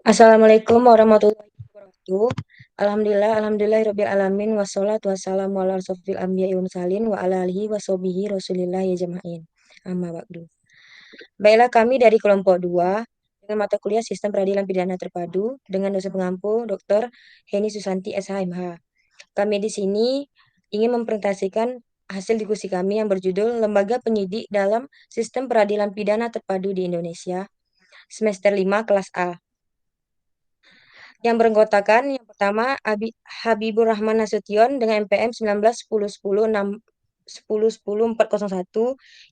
Assalamualaikum warahmatullahi wabarakatuh. Alhamdulillahirabbil alamin wassalatu wassalamu ala asrofil anbiya'i wal mursalin wa ala alihi washabihi rasulillah ya jama'in. Amma ba'du. Baiklah kami dari kelompok 2 dengan mata kuliah Sistem Peradilan Pidana Terpadu dengan dosen pengampu Dr. Heni Susanti SHMH. Kami di sini ingin mempresentasikan hasil diskusi kami yang berjudul Lembaga Penyidik dalam Sistem Peradilan Pidana Terpadu di Indonesia semester 5 kelas A. Yang beranggotakan yang pertama Habibur Rahman Nasution dengan MPM 19 10 10 10 401,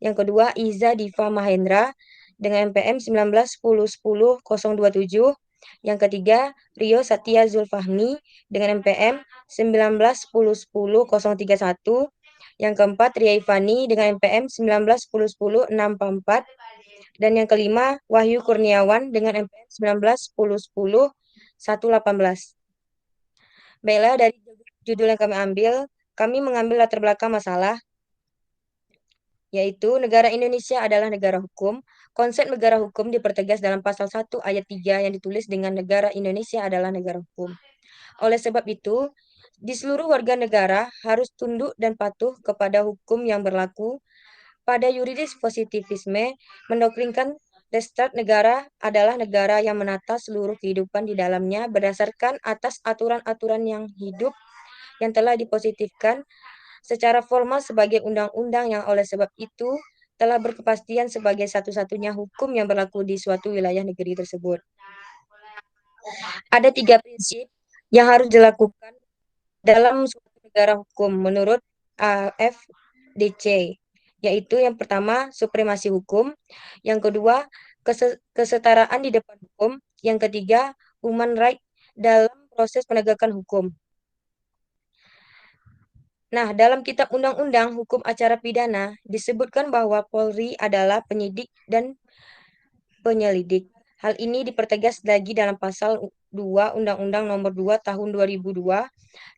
yang kedua Iza Diva Mahendra dengan MPM 19 10 10 027, yang ketiga Rio Satya Zulfahmi dengan MPM 19 10 10 031, yang keempat Ria Ivani dengan MPM 19 10 10 644, dan yang kelima Wahyu Kurniawan dengan MPM 19 10 10 118. Baiklah, dari judul yang kami mengambil latar belakang masalah, yaitu negara Indonesia adalah negara hukum. Konsep negara hukum dipertegas dalam pasal 1 ayat 3 yang ditulis dengan negara Indonesia adalah negara hukum. Oleh sebab itu, di seluruh warga negara harus tunduk dan patuh kepada hukum yang berlaku. Pada yuridis positivisme, mendoktrinkan Destat negara adalah negara yang menata seluruh kehidupan di dalamnya berdasarkan atas aturan-aturan yang hidup yang telah dipositifkan secara formal sebagai undang-undang, yang oleh sebab itu telah berkepastian sebagai satu-satunya hukum yang berlaku di suatu wilayah negeri tersebut. Ada 3 prinsip yang harus dilakukan dalam suatu negara hukum menurut AFDC, yaitu yang pertama supremasi hukum, yang kedua kesetaraan di depan hukum, yang ketiga human right dalam proses penegakan hukum. Nah, dalam Kitab Undang-Undang Hukum Acara Pidana disebutkan bahwa Polri adalah penyidik dan penyelidik. Hal ini dipertegas lagi dalam pasal 2 Undang-Undang Nomor 2 Tahun 2002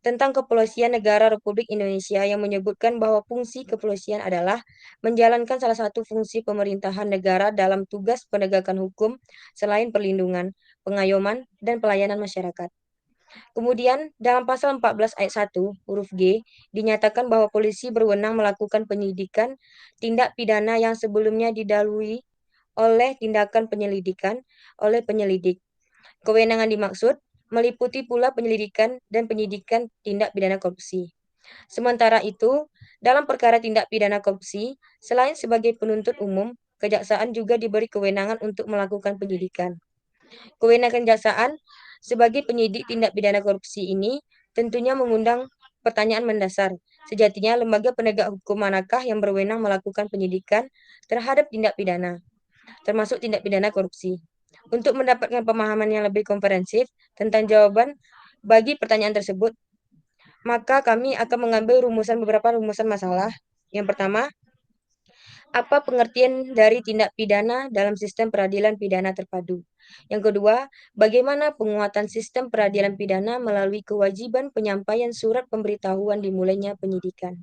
tentang Kepolisian Negara Republik Indonesia, yang menyebutkan bahwa fungsi kepolisian adalah menjalankan salah satu fungsi pemerintahan negara dalam tugas penegakan hukum selain perlindungan, pengayoman, dan pelayanan masyarakat. Kemudian, dalam pasal 14 ayat 1 huruf G, dinyatakan bahwa polisi berwenang melakukan penyidikan tindak pidana yang sebelumnya didahului oleh tindakan penyelidikan oleh penyelidik. Kewenangan dimaksud meliputi pula penyelidikan dan penyidikan tindak pidana korupsi. Sementara itu, dalam perkara tindak pidana korupsi, selain sebagai penuntut umum, kejaksaan juga diberi kewenangan untuk melakukan penyidikan. Kewenangan kejaksaan sebagai penyidik tindak pidana korupsi ini tentunya mengundang pertanyaan mendasar. Sejatinya lembaga penegak hukum manakah yang berwenang melakukan penyidikan terhadap tindak pidana, termasuk tindak pidana korupsi? Untuk mendapatkan pemahaman yang lebih komprehensif tentang jawaban bagi pertanyaan tersebut, maka kami akan mengambil beberapa rumusan masalah. Yang pertama, apa pengertian dari tindak pidana dalam sistem peradilan pidana terpadu? Yang kedua, bagaimana penguatan sistem peradilan pidana melalui kewajiban penyampaian surat pemberitahuan dimulainya penyidikan?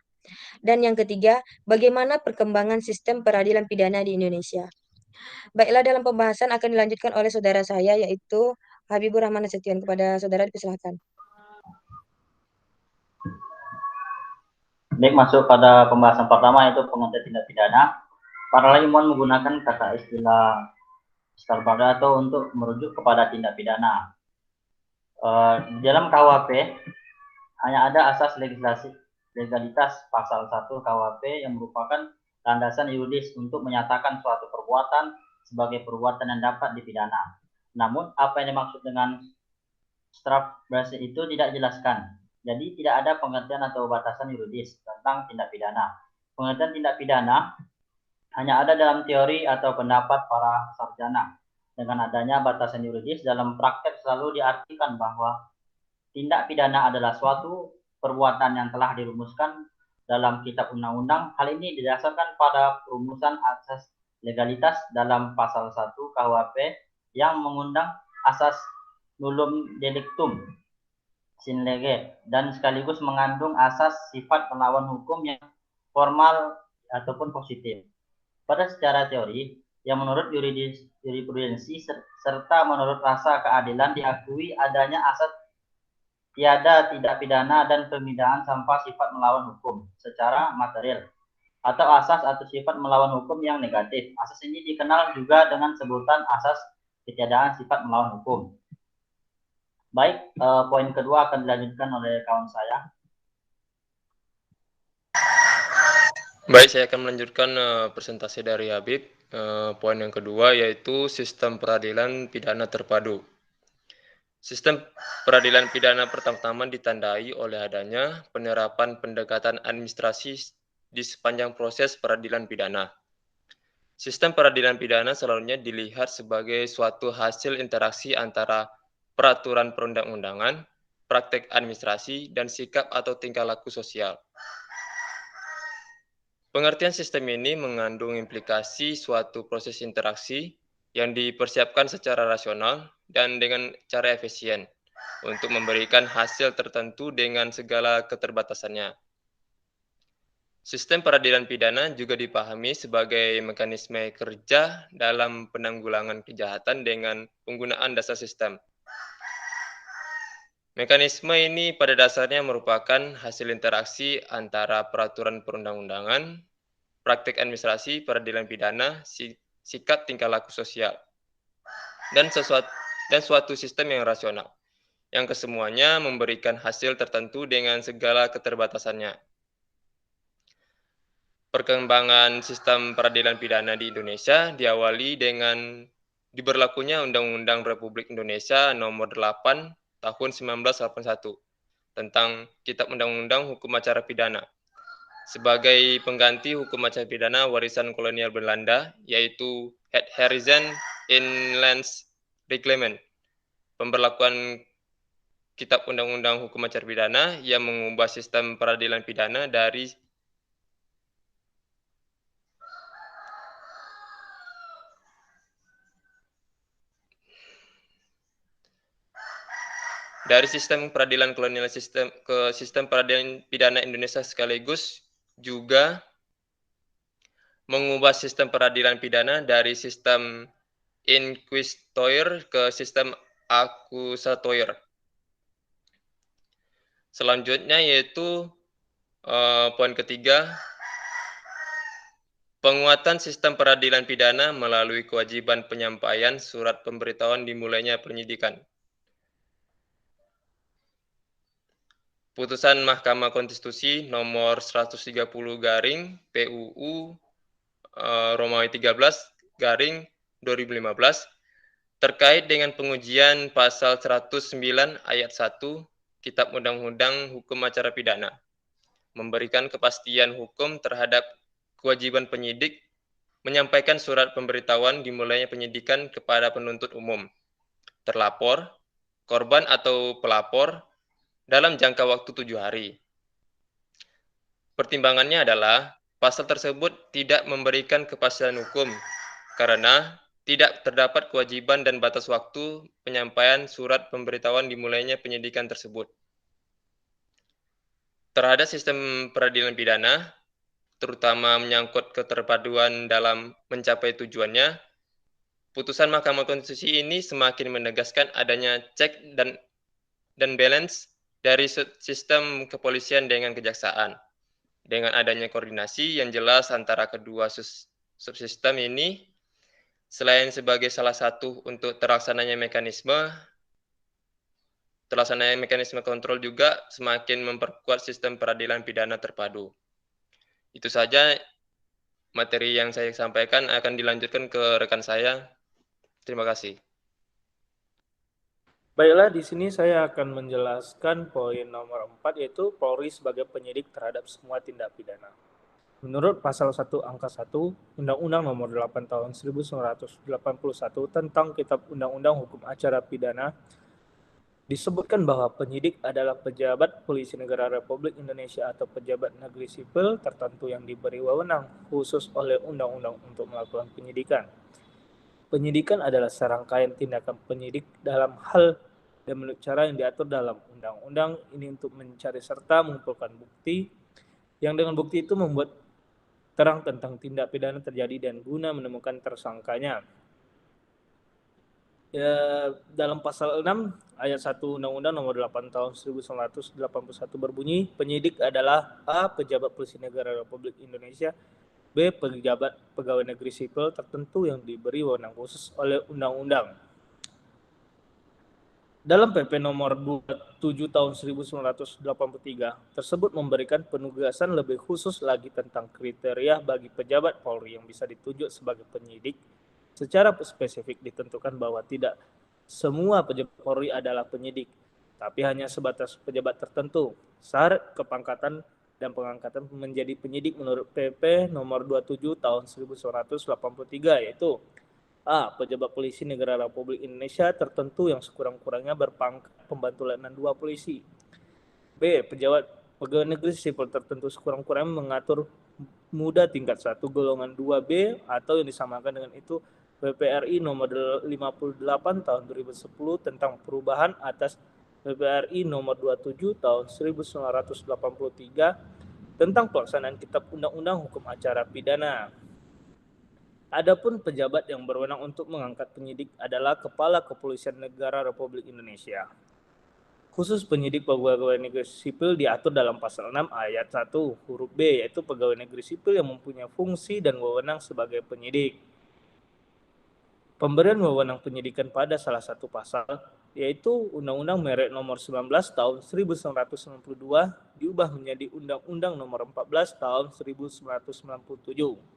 Dan yang ketiga, bagaimana perkembangan sistem peradilan pidana di Indonesia? Baiklah, dalam pembahasan akan dilanjutkan oleh saudara saya, yaitu Habibur Rahman Nasution. Kepada saudara dipersilakan. Baik, masuk pada pembahasan pertama, yaitu pengertian tindak pidana. Para ilmuwan menggunakan kata istilah Starpada atau untuk merujuk kepada tindak pidana. Di dalam KUHP hanya ada asas legalitas pasal 1 KUHP yang merupakan landasan yuridis untuk menyatakan suatu perbuatan sebagai perbuatan yang dapat dipidana. Namun, apa yang dimaksud dengan strafbare itu tidak dijelaskan. Jadi tidak ada pengertian atau batasan yuridis tentang tindak pidana. Pengertian tindak pidana hanya ada dalam teori atau pendapat para sarjana. Dengan adanya batasan yuridis dalam praktek selalu diartikan bahwa tindak pidana adalah suatu perbuatan yang telah dirumuskan dalam kitab undang-undang. Hal ini didasarkan pada rumusan asas legalitas dalam pasal 1 KUHP yang mengundang asas nullum delictum sin lege dan sekaligus mengandung asas sifat melawan hukum yang formal ataupun positif. Pada secara teori, yang menurut jurisprudensi serta menurut rasa keadilan diakui adanya asas tiada tidak pidana dan pemindahan tanpa sifat melawan hukum secara material atau asas atau sifat melawan hukum yang negatif. Asas ini dikenal juga dengan sebutan asas ketiadaan sifat melawan hukum. Baik, poin kedua akan dilanjutkan oleh kawan saya. Baik, saya akan melanjutkan presentasi dari Habib. Poin yang kedua yaitu sistem peradilan pidana terpadu. Sistem peradilan pidana pertama-tama ditandai oleh adanya penerapan pendekatan administrasi di sepanjang proses peradilan pidana. Sistem peradilan pidana selalunya dilihat sebagai suatu hasil interaksi antara peraturan perundang-undangan, praktek administrasi, dan sikap atau tingkah laku sosial. Pengertian sistem ini mengandung implikasi suatu proses interaksi yang dipersiapkan secara rasional dan dengan cara efisien untuk memberikan hasil tertentu dengan segala keterbatasannya. Sistem peradilan pidana juga dipahami sebagai mekanisme kerja dalam penanggulangan kejahatan dengan penggunaan dasar sistem. Mekanisme ini pada dasarnya merupakan hasil interaksi antara peraturan perundang-undangan, praktik administrasi, peradilan pidana, sikap tingkah laku sosial, dan suatu sistem yang rasional, yang kesemuanya memberikan hasil tertentu dengan segala keterbatasannya. Perkembangan sistem peradilan pidana di Indonesia diawali dengan diberlakunya Undang-Undang Republik Indonesia Nomor 8 Tahun 1981 tentang Kitab Undang-Undang Hukum Acara Pidana sebagai pengganti hukum acara pidana warisan kolonial Belanda, yaitu Het Harrison Inlands Reglement. Pemberlakuan Kitab Undang-Undang Hukum Acara Pidana yang mengubah sistem peradilan pidana dari sistem peradilan kolonial ke sistem peradilan pidana Indonesia, sekaligus juga mengubah sistem peradilan pidana dari sistem inquisitor ke sistem accusator. Selanjutnya yaitu poin ketiga, penguatan sistem peradilan pidana melalui kewajiban penyampaian surat pemberitahuan dimulainya penyidikan. Putusan Mahkamah Konstitusi nomor 130 garing PUU Romawi 13 garing 2015 terkait dengan pengujian pasal 109 ayat 1 Kitab Undang-Undang Hukum Acara Pidana memberikan kepastian hukum terhadap kewajiban penyidik menyampaikan surat pemberitahuan dimulainya penyidikan kepada penuntut umum, terlapor, korban atau pelapor dalam jangka waktu 7 hari. Pertimbangannya adalah pasal tersebut tidak memberikan kepastian hukum karena tidak terdapat kewajiban dan batas waktu penyampaian surat pemberitahuan dimulainya penyidikan tersebut. Terhadap sistem peradilan pidana, terutama menyangkut keterpaduan dalam mencapai tujuannya, putusan Mahkamah Konstitusi ini semakin menegaskan adanya check dan balance dari sistem kepolisian dengan kejaksaan. Dengan adanya koordinasi yang jelas antara kedua subsistem ini, selain sebagai salah satu untuk terlaksananya mekanisme kontrol juga semakin memperkuat sistem peradilan pidana terpadu. Itu saja materi yang saya sampaikan, akan dilanjutkan ke rekan saya. Terima kasih. Baiklah, di sini saya akan menjelaskan poin nomor 4, yaitu Polri sebagai penyidik terhadap semua tindak pidana. Menurut pasal 1 angka 1 Undang-Undang Nomor 8 Tahun 1981 tentang Kitab Undang-Undang Hukum Acara Pidana, disebutkan bahwa penyidik adalah pejabat polisi negara Republik Indonesia atau pejabat negeri sipil tertentu yang diberi wewenang khusus oleh undang-undang untuk melakukan penyidikan. Penyidikan adalah serangkaian tindakan penyidik dalam hal dan menurut cara yang diatur dalam undang-undang ini untuk mencari serta mengumpulkan bukti, yang dengan bukti itu membuat terang tentang tindak pidana terjadi dan guna menemukan tersangkanya. Ya, dalam pasal 6 ayat 1 Undang-Undang Nomor 8 Tahun 1981 berbunyi, penyidik adalah A. Pejabat Polisi Negara Republik Indonesia, B. Pejabat pegawai negeri sipil tertentu yang diberi wewenang khusus oleh undang-undang. Dalam PP nomor 27 tahun 1983 tersebut memberikan penugasan lebih khusus lagi tentang kriteria bagi pejabat Polri yang bisa ditunjuk sebagai penyidik. Secara spesifik ditentukan bahwa tidak semua pejabat Polri adalah penyidik, tapi hanya sebatas pejabat tertentu. Syarat kepangkatan dan pengangkatan menjadi penyidik menurut PP nomor 27 tahun 1983 yaitu A. Pejabat polisi negara Republik Indonesia tertentu yang sekurang-kurangnya berpangkat pembantu letnan 2 polisi. B. Pejabat pegawai negeri sipil tertentu sekurang-kurangnya mengatur muda tingkat 1 golongan 2B atau yang disamakan dengan itu PPRI nomor 58 tahun 2010 tentang perubahan atas PPRI nomor 27 tahun 1983 tentang pelaksanaan Kitab Undang-Undang Hukum Acara Pidana. Adapun pejabat yang berwenang untuk mengangkat penyidik adalah Kepala Kepolisian Negara Republik Indonesia. Khusus penyidik pegawai negeri sipil diatur dalam pasal 6 ayat 1 huruf B, yaitu pegawai negeri sipil yang mempunyai fungsi dan wewenang sebagai penyidik. Pemberian wewenang penyidikan pada salah satu pasal, yaitu Undang-Undang Merek Nomor 19 Tahun 1992 diubah menjadi Undang-Undang Nomor 14 Tahun 1997.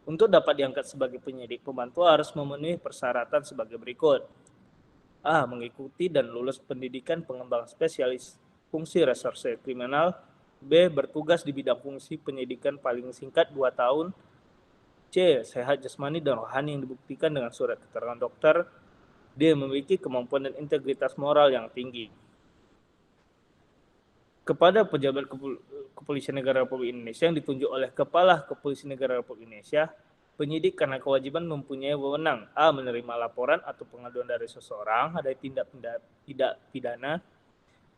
Untuk dapat diangkat sebagai penyidik, pembantu harus memenuhi persyaratan sebagai berikut. A. Mengikuti dan lulus pendidikan pengembangan spesialis fungsi reserse kriminal. B. Bertugas di bidang fungsi penyidikan paling singkat 2 tahun. C. Sehat jasmani dan rohani yang dibuktikan dengan surat keterangan dokter. D. Memiliki kemampuan dan integritas moral yang tinggi. Kepada pejabat Kepolisian Negara Republik Indonesia yang ditunjuk oleh Kepala Kepolisian Negara Republik Indonesia, penyidik karena kewajiban mempunyai wewenang A. Menerima laporan atau pengaduan dari seseorang ada tindak pidana.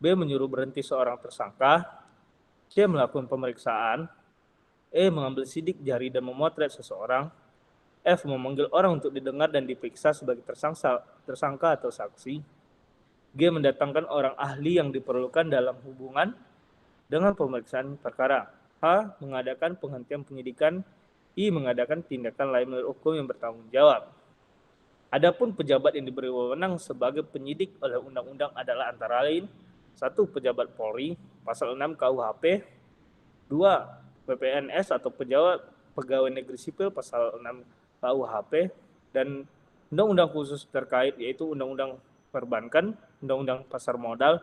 B. Menyuruh berhenti seorang tersangka. C. Melakukan pemeriksaan. E. Mengambil sidik jari dan memotret seseorang. F. Memanggil orang untuk didengar dan diperiksa sebagai tersangka atau saksi. G. Mendatangkan orang ahli yang diperlukan dalam hubungan dengan pemeriksaan perkara. H. Mengadakan penghentian penyidikan. I. Mengadakan tindakan lain menurut hukum yang bertanggung jawab. Adapun pejabat yang diberi wewenang sebagai penyidik oleh undang-undang adalah antara lain 1. Pejabat Polri, pasal 6 KUHP. 2. PPNS atau pejabat pegawai negeri sipil, pasal 6 KUHP, dan undang-undang khusus terkait yaitu Undang-Undang Perbankan, Undang-Undang Pasar Modal,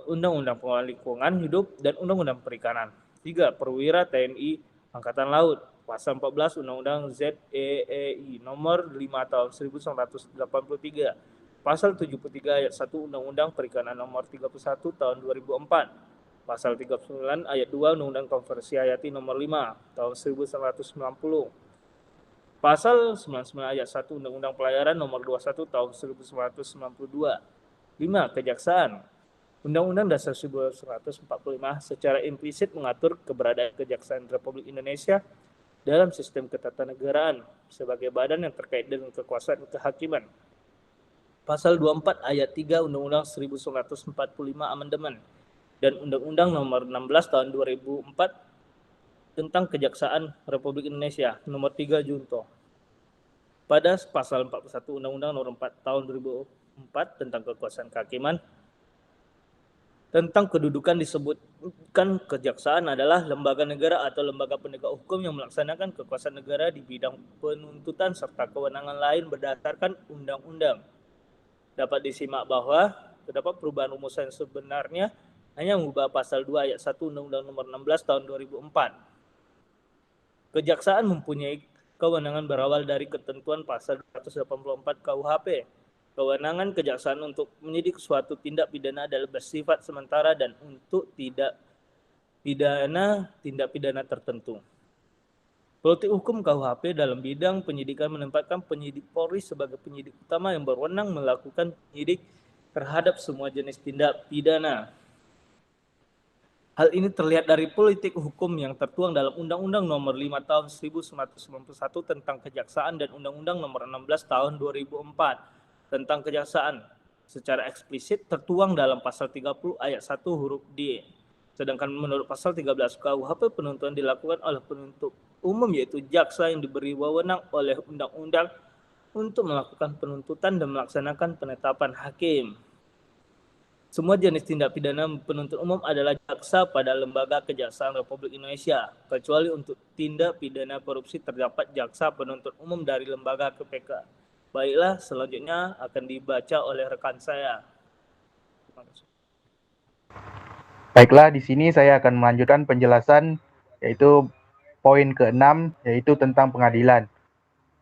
Undang-Undang Pengelolaan Lingkungan Hidup, dan Undang-Undang Perikanan. 3. Perwira TNI Angkatan Laut, pasal 14 Undang-Undang ZEEI nomor 5 tahun 1983, pasal 73 ayat 1 Undang-Undang Perikanan nomor 31 tahun 2004, pasal 39 ayat 2 Undang-Undang Konversi Hayati nomor 5 tahun 1990, pasal 99 ayat 1 Undang-Undang Pelayaran nomor 21 tahun 1992. 5. Kejaksaan. Undang-Undang Dasar 1945 secara implisit mengatur keberadaan Kejaksaan Republik Indonesia dalam sistem ketatanegaraan sebagai badan yang terkait dengan kekuasaan kehakiman. Pasal 24 ayat 3 Undang-Undang 1945 Amandemen dan Undang-Undang Nomor 16 Tahun 2004 tentang Kejaksaan Republik Indonesia Nomor 3 Junto. Pada pasal 41 Undang-Undang Nomor 4 Tahun 2004 tentang kekuasaan kehakiman, tentang kedudukan disebutkan kejaksaan adalah lembaga negara atau lembaga penegak hukum yang melaksanakan kekuasaan negara di bidang penuntutan serta kewenangan lain berdasarkan undang-undang. Dapat disimak bahwa terdapat perubahan rumusan sebenarnya hanya mengubah pasal 2 ayat 1 Undang-Undang Nomor 16 Tahun 2004. Kejaksaan mempunyai kewenangan berawal dari ketentuan pasal 284 KUHP. Kewenangan kejaksaan untuk menyidik suatu tindak pidana adalah bersifat sementara dan untuk tindak pidana tertentu. Politik hukum KUHP dalam bidang penyidikan menempatkan penyidik Polri sebagai penyidik utama yang berwenang melakukan penyidik terhadap semua jenis tindak pidana. Hal ini terlihat dari politik hukum yang tertuang dalam Undang-Undang Nomor 5 Tahun 1991 tentang Kejaksaan dan Undang-Undang Nomor 16 Tahun 2004 tentang Kejaksaan. Secara eksplisit tertuang dalam pasal 30 ayat 1 huruf D. Sedangkan menurut pasal 13 KUHP, penuntutan dilakukan oleh penuntut umum, yaitu jaksa yang diberi wewenang oleh undang-undang untuk melakukan penuntutan dan melaksanakan penetapan hakim. Semua jenis tindak pidana penuntut umum adalah jaksa pada Lembaga Kejaksaan Republik Indonesia, kecuali untuk tindak pidana korupsi terdapat jaksa penuntut umum dari lembaga KPK. Baiklah, selanjutnya akan dibaca oleh rekan saya. Terima kasih. Baiklah, di sini saya akan melanjutkan penjelasan yaitu poin ke-6, yaitu tentang pengadilan.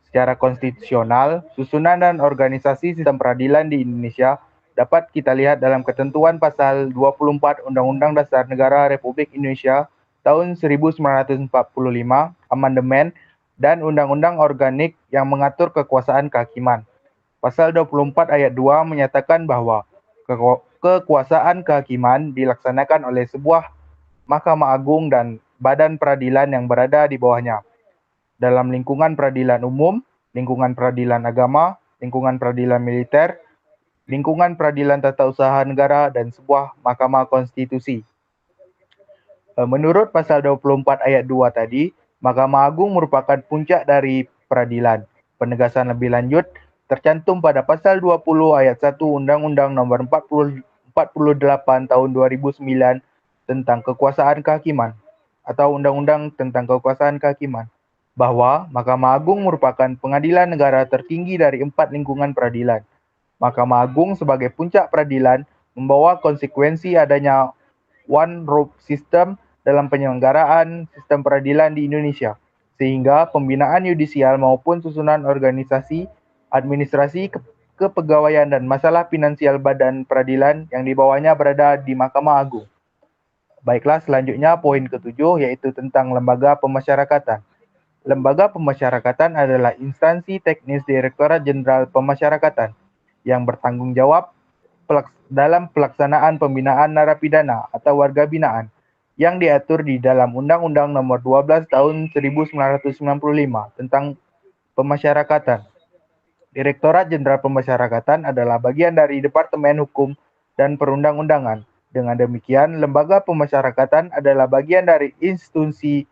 Secara konstitusional, susunan dan organisasi sistem peradilan di Indonesia dapat kita lihat dalam ketentuan pasal 24 Undang-Undang Dasar Negara Republik Indonesia tahun 1945, amandemen, dan Undang-Undang Organik yang mengatur kekuasaan kehakiman. Pasal 24 ayat 2 menyatakan bahwa kekuasaan kehakiman dilaksanakan oleh sebuah Mahkamah Agung dan badan peradilan yang berada di bawahnya, dalam lingkungan peradilan umum, lingkungan peradilan agama, lingkungan peradilan militer, lingkungan peradilan tata usaha negara, dan sebuah mahkamah konstitusi. Menurut pasal 24 ayat 2 tadi, Mahkamah Agung merupakan puncak dari peradilan. Penegasan lebih lanjut tercantum pada pasal 20 ayat 1 Undang-Undang Nomor 48 Tahun 2009 tentang kekuasaan kehakiman atau Undang-Undang tentang kekuasaan kehakiman, bahwa Mahkamah Agung merupakan pengadilan negara tertinggi dari 4 lingkungan peradilan. Mahkamah Agung sebagai puncak peradilan membawa konsekuensi adanya one rope system dalam penyelenggaraan sistem peradilan di Indonesia, sehingga pembinaan yudisial maupun susunan organisasi, administrasi, kepegawaian, dan masalah finansial badan peradilan yang di bawahnya berada di Mahkamah Agung. Baiklah, selanjutnya poin ke-7, yaitu tentang lembaga pemasyarakatan. Lembaga pemasyarakatan adalah instansi teknis Direktorat Jenderal Pemasyarakatan yang bertanggung jawab dalam pelaksanaan pembinaan narapidana atau warga binaan yang diatur di dalam Undang-Undang Nomor 12 Tahun 1995 tentang pemasyarakatan. Direktorat Jenderal Pemasyarakatan adalah bagian dari Departemen Hukum dan Perundang-undangan. Dengan demikian, lembaga pemasyarakatan adalah bagian dari institusi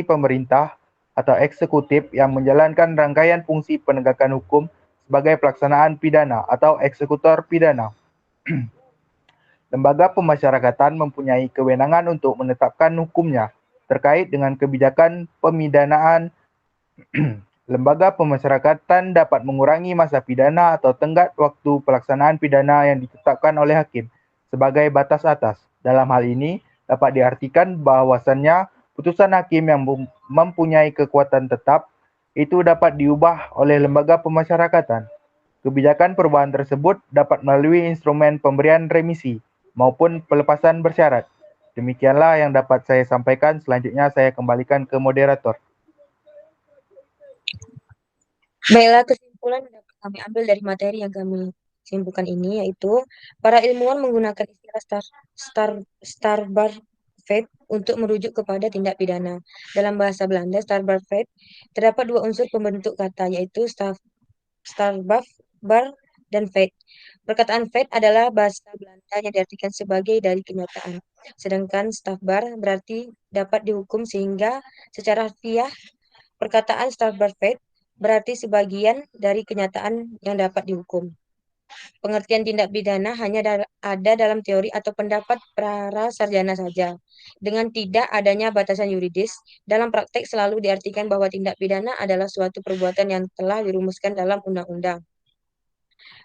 pemerintah atau eksekutif yang menjalankan rangkaian fungsi penegakan hukum sebagai pelaksanaan pidana atau eksekutor pidana. Lembaga pemasyarakatan mempunyai kewenangan untuk menetapkan hukumnya terkait dengan kebijakan pemidanaan. Lembaga pemasyarakatan dapat mengurangi masa pidana atau tenggat waktu pelaksanaan pidana yang ditetapkan oleh hakim sebagai batas atas. Dalam hal ini, dapat diartikan bahwasannya putusan hakim yang mempunyai kekuatan tetap itu dapat diubah oleh lembaga pemasyarakatan. Kebijakan perubahan tersebut dapat melalui instrumen pemberian remisi maupun pelepasan bersyarat. Demikianlah yang dapat saya sampaikan. Selanjutnya saya kembalikan ke moderator. Baiklah, kesimpulan yang dapat kami ambil dari materi yang kami simpulkan ini yaitu para ilmuwan menggunakan istilah strafbaarheid untuk merujuk kepada tindak pidana. Dalam bahasa Belanda, strafbaarheid terdapat dua unsur pembentuk kata, yaitu strafbaar dan feit. Perkataan feit adalah bahasa Belanda yang diartikan sebagai dari kenyataan. Sedangkan strafbaar berarti dapat dihukum, sehingga secara harfiah perkataan strafbaarheid berarti sebagian dari kenyataan yang dapat dihukum. Pengertian tindak pidana hanya ada dalam teori atau pendapat para sarjana saja. Dengan tidak adanya batasan yuridis, dalam praktek selalu diartikan bahwa tindak pidana adalah suatu perbuatan yang telah dirumuskan dalam undang-undang.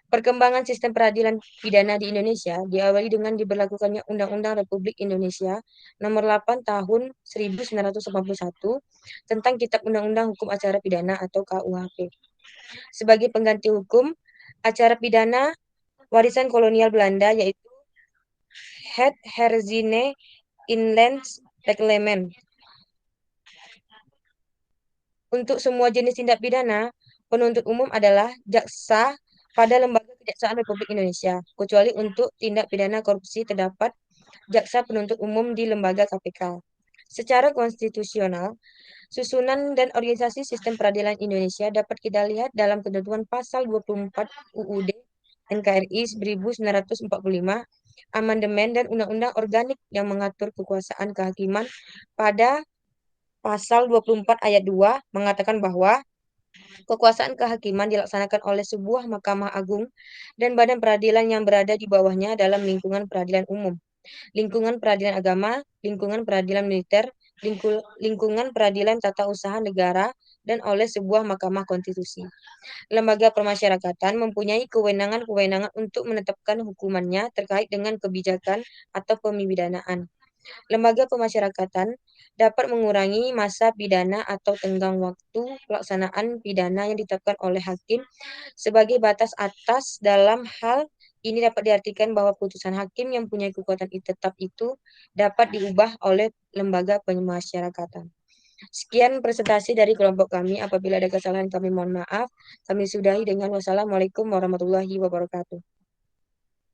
Perkembangan sistem peradilan pidana di Indonesia diawali dengan diberlakukannya Undang-Undang Republik Indonesia Nomor 8 Tahun 1981 tentang Kitab Undang-Undang Hukum Acara Pidana atau KUHP. Sebagai pengganti hukum acara pidana warisan kolonial Belanda, yaitu Het Herziening Inlands Reglement. Untuk semua jenis tindak pidana, penuntut umum adalah jaksa pada Lembaga Kejaksaan Republik Indonesia, kecuali untuk tindak pidana korupsi terdapat jaksa penuntut umum di lembaga KPK. Secara konstitusional, susunan dan organisasi sistem peradilan Indonesia dapat kita lihat dalam ketentuan pasal 24 UUD NKRI 1945, amandemen dan undang-undang organik yang mengatur kekuasaan kehakiman pada pasal 24 ayat 2 mengatakan bahwa kekuasaan kehakiman dilaksanakan oleh sebuah Mahkamah Agung dan badan peradilan yang berada di bawahnya dalam lingkungan peradilan umum, lingkungan peradilan agama, lingkungan peradilan militer, lingkungan peradilan tata usaha negara, dan oleh sebuah mahkamah konstitusi. Lembaga permasyarakatan mempunyai kewenangan-kewenangan untuk menetapkan hukumannya terkait dengan kebijakan atau pemidanaan. Lembaga pemasyarakatan dapat mengurangi masa pidana atau tenggang waktu pelaksanaan pidana yang ditetapkan oleh hakim sebagai batas atas. Dalam hal ini dapat diartikan bahwa putusan hakim yang punya kekuatan tetap itu dapat diubah oleh lembaga pemasyarakatan. Sekian presentasi dari kelompok kami. Apabila ada kesalahan kami mohon maaf. Kami sudahi dengan wassalamualaikum warahmatullahi wabarakatuh.